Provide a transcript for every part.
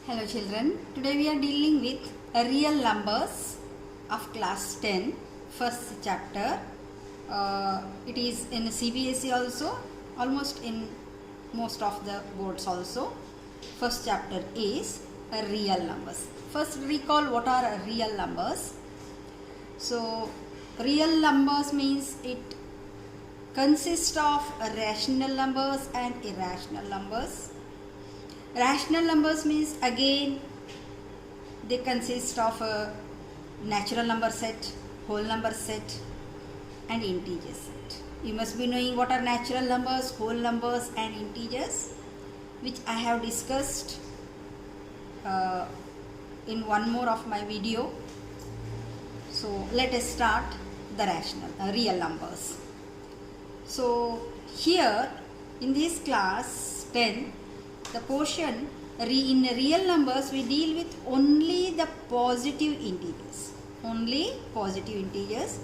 Hello children, today we are dealing with real numbers of class 10, first chapter. It is in CBSE also, almost in most of the boards also. First chapter is real numbers. First recall what are real numbers. So real numbers means it consists of rational numbers and irrational numbers. Rational numbers means again they consist of a natural number set, whole number set and integer set. You must be knowing what are natural numbers, whole numbers and integers, which I have discussed in one more of my video. So let us start the real numbers. So here in this class 10, the portion in real numbers we deal with only the positive integers. Only positive integers.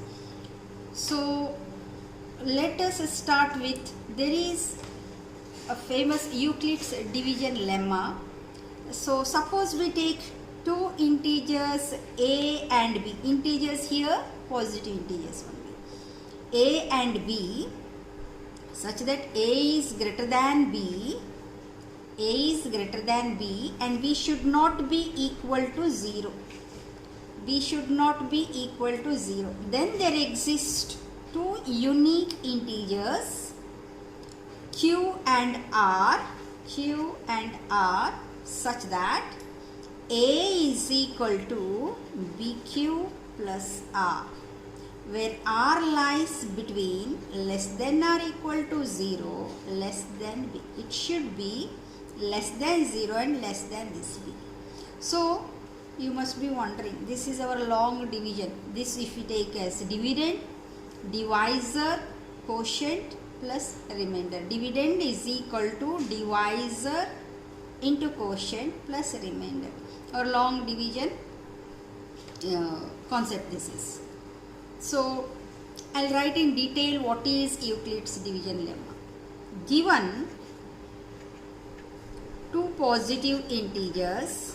So let us start with, there is a famous Euclid's division lemma. So suppose we take two integers a and b. Integers here, positive integers only. A and b, such that a is greater than b. A is greater than b and b should not be equal to 0. B should not be equal to 0. Then there exist two unique integers q and r such that a is equal to bq plus r, where r lies between less than or equal to 0, less than b. It should be less than 0 and less than this b. So you must be wondering, this is our long division. This if we take as dividend, divisor, quotient plus remainder. Dividend is equal to divisor into quotient plus remainder. Our long division concept this is. So I'll write in detail what is Euclid's division lemma. Given two positive integers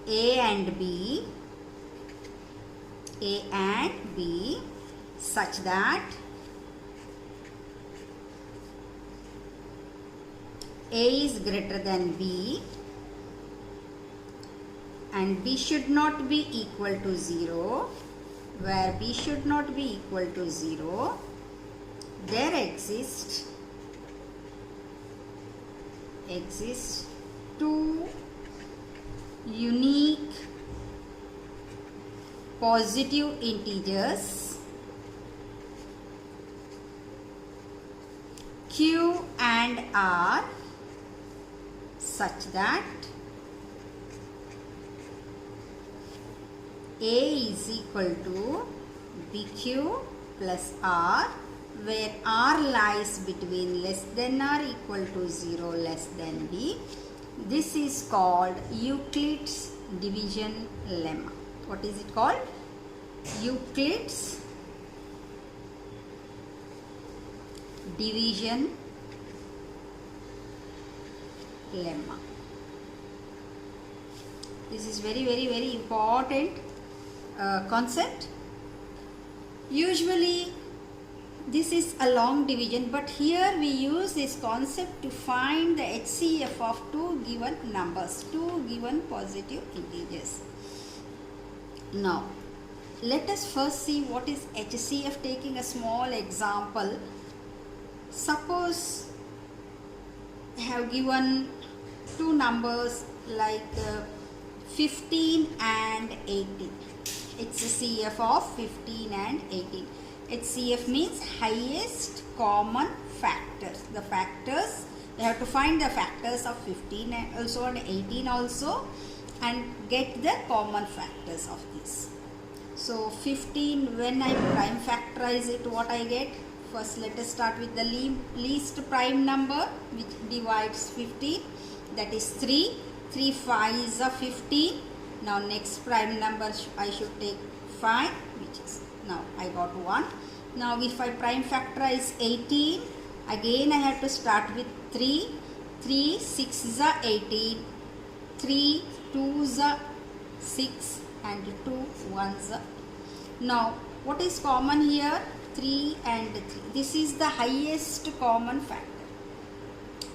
a and b such that a is greater than b and b should not be equal to 0, where b should not be equal to 0, there exist two unique positive integers q and r such that a is equal to bq plus r, where r lies between less than or equal to 0, less than b. This is called Euclid's division lemma. What is it called? Euclid's division lemma. This is very important concept. Usually this is a long division, but here we use this concept to find the HCF of two given numbers, two given positive integers. Now let us first see what is HCF, taking a small example. Suppose I have given two numbers like 15 and 18. It's a CF of 15 and 18. HCF means highest common factors. The factors, they have to find the factors of 15 and also and 18 also and get the common factors of this. So 15, when I prime factorize it, what I get? First let us start with the least prime number which divides 15, that is 3. 3 5s are 15. Now next prime number I should take 5, which is, now I got 1. Now if I prime factorize 18, again I have to start with 3. 3 6 are 18, 3 2 are 6 and 2 1s are. Now what is common here? 3 and 3. This is the highest common factor.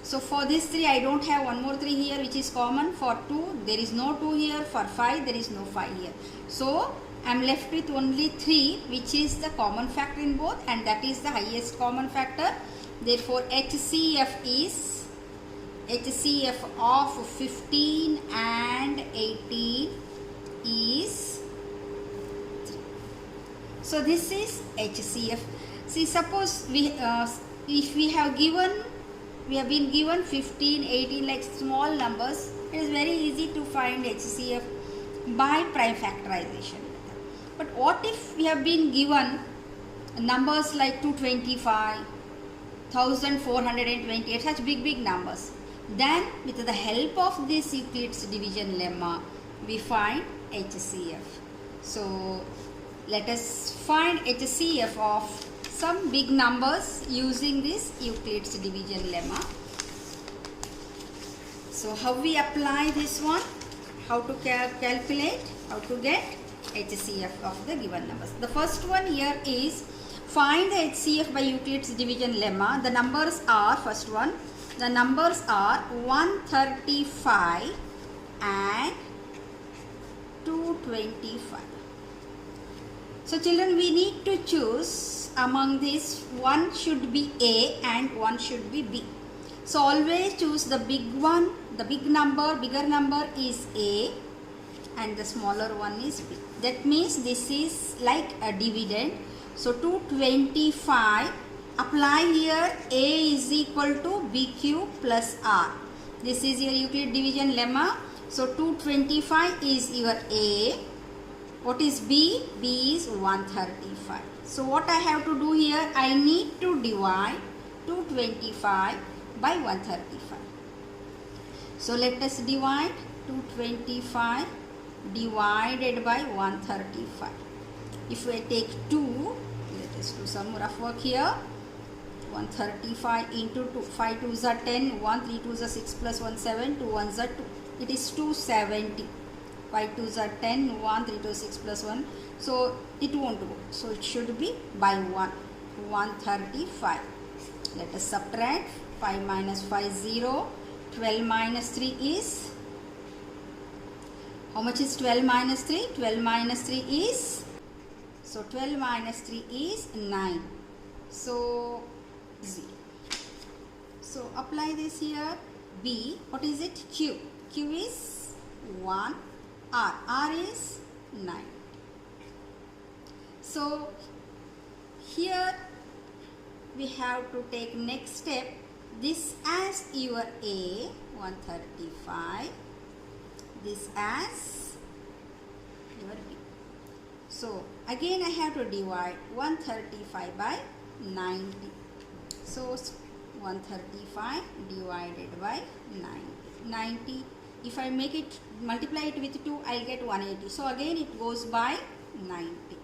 So for this 3 I don't have one more 3 here which is common. For 2 there is no 2 here. For 5 there is no 5 here. So I am left with only 3 which is the common factor in both, and that is the highest common factor. Therefore HCF of 15 and 18 is 3. So this is HCF. See, suppose if we have been given 15, 18 like small numbers, it is very easy to find HCF by prime factorization. But what if we have been given numbers like 225, 1428, such big numbers? Then with the help of this Euclid's division lemma, we find HCF. So let us find HCF of some big numbers using this Euclid's division lemma. So how we apply this one? How to calculate? How to get HCF of the given numbers? The first one here is find the HCF by Euclid's division lemma. The numbers are, first one, the numbers are 135 and 225. So children, we need to choose among these. One should be A and one should be B. So always choose the big one. The bigger number is A and the smaller one is B. That means this is like a dividend. So 225, apply here A is equal to BQ plus R. This is your Euclid division lemma. So 225 is your A. What is B? B is 135. So what I have to do here? I need to divide 225 by 135. So let us divide 225 divided by 135. If I take 2, let us do some rough work here. 135 into 2, 5 2s are 10, 1 3 2s are 6 plus 1 7, 2 1s are 2. It is 270. 5 2s are 10, 1 3 2 6 plus 1. So it won't go. So it should be by 1, 135. Let us subtract. 5 minus 5 0. 12 minus 3 is, how much is 12 minus 3? 12 minus 3 is, so 12 minus 3 is 9. So 0. So apply this here. B, what is it? Q. Q is 1. R is 9. So here we have to take next step. This as your A, 135. This as your B. So again I have to divide 135 by 90. So 135 divided by 90. 90. If I make it, multiply it with 2, I'll get 180. So again it goes by 90.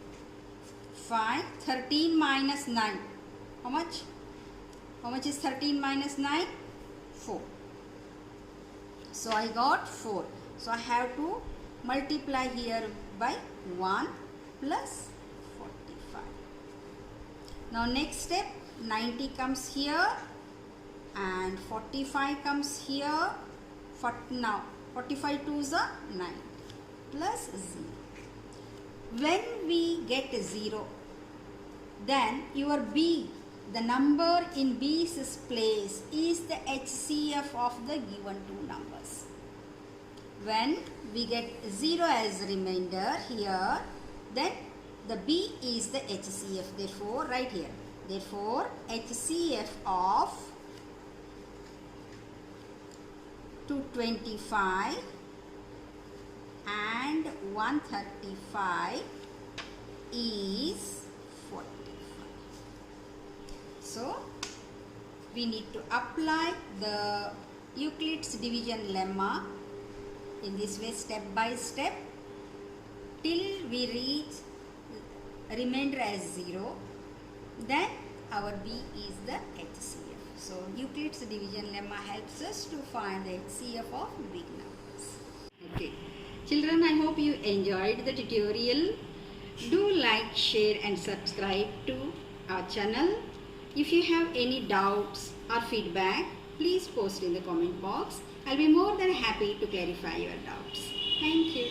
5, 13 minus 9. How much? How much is 13 minus 9? 4. So I got 4. So I have to multiply here by 1 plus 45. Now next step, 90 comes here and 45 comes here. Now 45 2s are 9 plus 0. When we get 0, then your B, the number in B's place, is the HCF of the given two numbers. When we get 0 as remainder here, then the B is the HCF. Therefore, right here. Therefore, HCF of 225 and 135 is 45. So we need to apply the Euclid's division lemma in this way, step by step, till we reach remainder as 0. then our B is the HCF. So Euclid's division lemma helps us to find the HCF of big numbers. Okay, children, I hope you enjoyed the tutorial. Do like, share and subscribe to our channel. If you have any doubts or feedback, please post in the comment box. I'll be more than happy to clarify your doubts. Thank you.